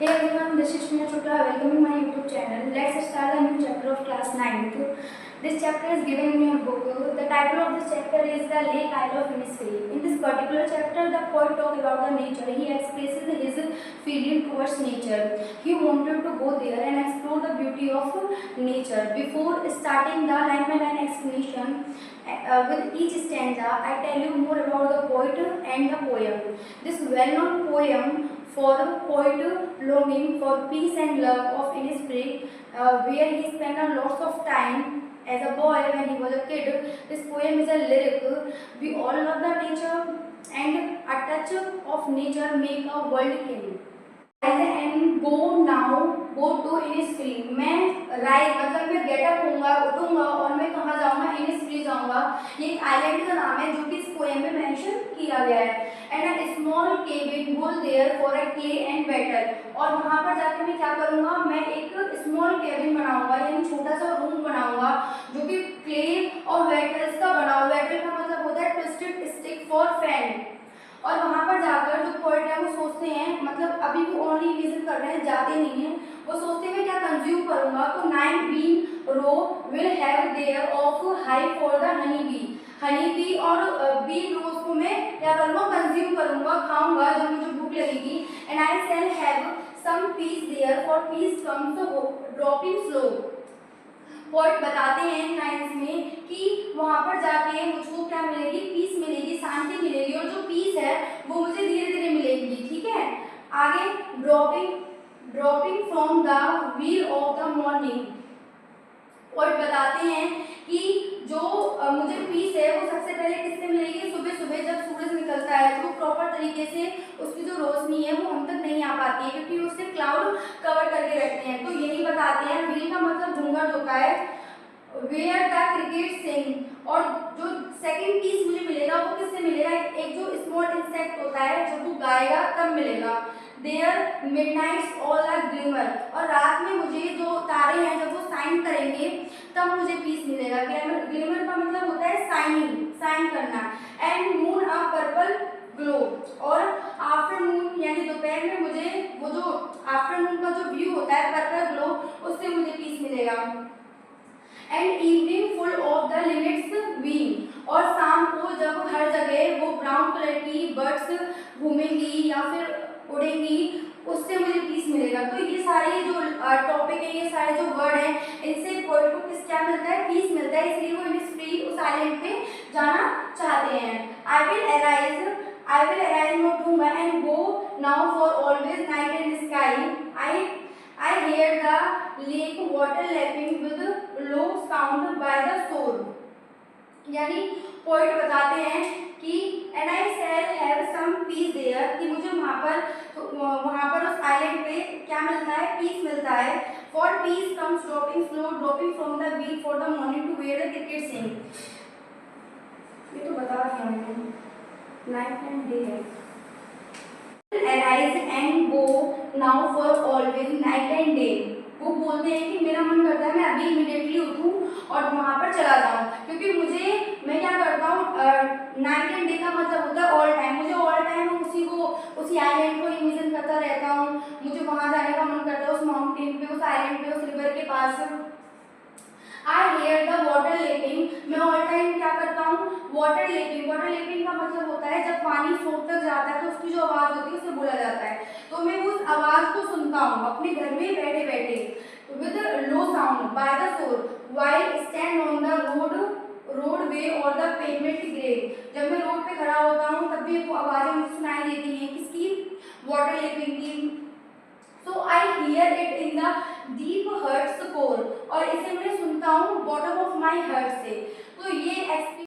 Hey everyone, this is Shreya Chopra. Welcome to my YouTube channel. Let's start a new chapter of class 9th. This chapter is given in your book. The title of this chapter is The Lake Isle of Innisfree. In this particular chapter, the poet talks about the nature. He expresses his feeling towards nature. He wanted to go there and explore the beauty of nature. Before starting the line-by-line explanation with each stanza, I tell you more about the poet and the poem. This well-known poem for a poet longing for peace and love of Innisfree, where he spent a lot of time as a boy when he was a kid. This poem is a lyric. We all love the nature, and a touch of nature make a world king. And go to Innisfree. मैं rise मतलब मैं getup होऊंगा, उठूंगा और मैं कहाँ जाऊंगा? Innisfree जाऊंगा. ये एक आइलैंड का नाम है जो कि इस पोएम में मेंशन किया गया है. And a small cabin goal there for a clay and wattle. और वहाँ पर जाकर मैं क्या करूँगा? मैं एक स्मॉल केबिन बनाऊंगा, यानी छोटा सा रूम बनाऊंगा जो कि क्ले और वेटल्स का बना हुआ. वेटल का मतलब होता है ट्विस्टेड स्टिक फॉर फैन. और वहाँ पर जाकर जो पोएट है वो सोचते हैं, मतलब अभी वो ओनली इमेजिन कर रहे हैं, जाते नहीं हैं. वो सोचते हैं मैं क्या कंज्यूम करूँगा? तो 9 bee row will have there of hive for the honey bee और बी रोज को मैं क्या करूँगा? कंज्यूम करूँगा, खाऊंगा जब मुझे भूख लगेगी. And I shall have some peace there for peace comes dropping slow. Poet बताते हैं लाइन्स में कि वहाँ पर जाके मुझको क्या मिलेगी? पीस मिलेगी, शांति मिलेगी. और जो पीस है वो मुझे धीरे धीरे मिलेगी. ठीक है, आगे dropping from the wheel of the morning. Poet बताते हैं कि जो मुझे पीस है वो सबसे पहले किससे मिलेगी? सुबह सुबह जब सूरज निकलता है तो प्रॉपर तरीके से उसकी जो रोशनी है वो हम तक नहीं आ पाती है, क्योंकि उससे क्लाउड कवर करके रखते हैं. तो यही बताते हैं. व्हील का मतलब घूंघट होता है. वेयर द क्रिकेट सिंग. और जो सेकंड पीस मुझे मिलेगा वो किससे मिलेगा? एक जो स्मॉल इंसेक्ट होता है जब वो गाएगा तब मिलेगा. There midnight's all are glimmer. और रात में मुझे जो तारे हैं जब वो शाइन करेंगे तब मुझे पीस मिलेगा. ग्लिमर का मतलब होता है शाइन करना. And moon a purple glow. और आफ्टरनून यानी दोपहर में मुझे वो जो आफ्टरनून का जो व्यू होता है पर्पल ग्लो, उससे मुझे पीस मिलेगा. And evening full of the limits being. और शाम को जब हर जगह वो ब्राउन कलर की बर्ड्स घूमेंगी या फिर उड़ेंगी, उससे मुझे पीस मिलेगा. तो ये सारे जो टॉपिक है, ये सारे जो वर्ड हैं, इनसे पोएट को किस क्या मिलता है? पीस मिलता है. इसलिए वो इनिस्फ्री उस आइलैंड पे जाना चाहते हैं. I will arise not to and go now for always night and sky. I hear the lake water lapping with low sound by the shore. यानी पोएट बताते हैं कि and I shall have some peace there, कि मुझे वहाँ पर उस island पे क्या मिलता है? पीस मिलता है. For peace comes dropping from the wheel for the morning to where the cricket sing. ये तो बता दिया मैंने. Night and day है. Arise and go now for always night and day. वो बोलते हैं कि मेरा मन करता है मैं अभी इमीडिएटली उठूं और वहाँ पर चला जाऊं, क्योंकि मैं क्या करता हूँ? नाइट एंड डे का मतलब होता है ऑल टाइम. मुझे ऑल टाइम उसी आइलैंड को इमेजिन करता रहता हूँ. मुझे वहाँ जाने का मन करता है, उस माउंटेन पे, उस आइलैंड पे, उस रिवर के पास. I hear the water lapping. मैं ऑल टाइम क्या करता हूँ? वाटर लेपिंग का मतलब होता है जब पानी फ्लोट तक जाता है तो उसकी जो आवाज़ होती है उसे बोला जाता है. तो मैं उस आवाज़ को सुनता हूँ अपने घर में बैठे बैठे. With low sound by the shore while stand on the roadway और द पेवमेंट ग्रे. जब मैं रोड पे खड़ा होता हूँ तब भी वो आवाज़ें मुझे सुनाई देती हैं. किसकी? वाटर लेपिंग की. So I hear it in the deep heart's core. और इसे मैं सुनता हूँ बॉटम ऑफ माई हार्ट से. तो ये